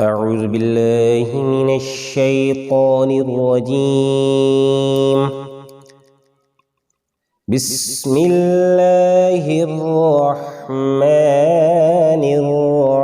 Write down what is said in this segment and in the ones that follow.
أعوذ بالله من الشيطان الرجيم. بسم الله الرحمن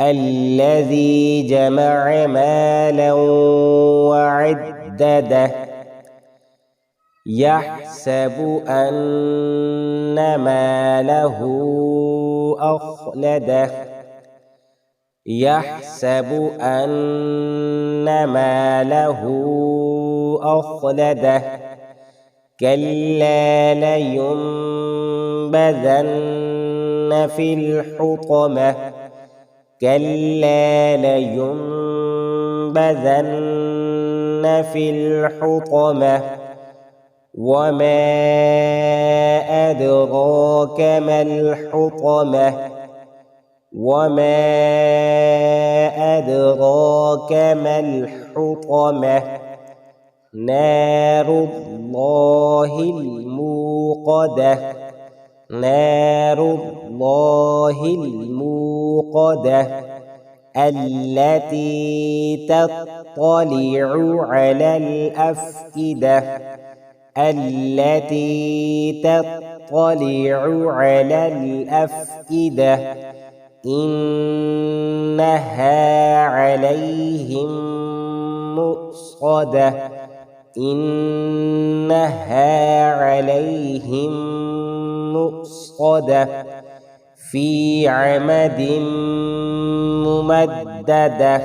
الذي جمع مالا وعدده يحسب أن ماله أخلده. يحسب أن ماله أخلده. كلا لينبذن في الحطمة. كلا لينبذن في الحطمة. وما أدراك ما الحطمة. وما أدراك ما الحطمة. نار الله الموقدة. نار الله الموقدة التي تطلع على الأفئدة. التي تطلع على الأفئدة. إنها عليهم مؤصدة. إنها عليهم مؤصدة في عمد ممددة.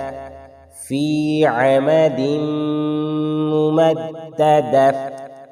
في عمد ممددة।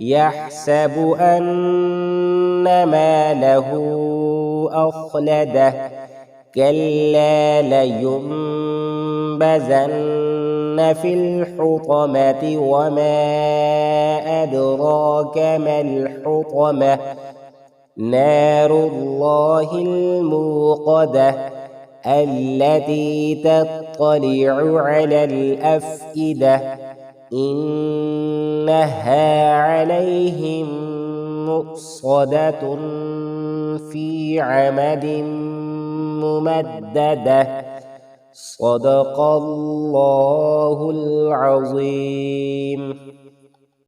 يحسب أن ماله أخلده. كلا لينبذن في الحطمة. وما أدراك ما الحطمة. نار الله الموقدة التي تطلع على الأفئدة. إنها عليهم مؤصدة في عمد ممددة. صدق الله العظيم.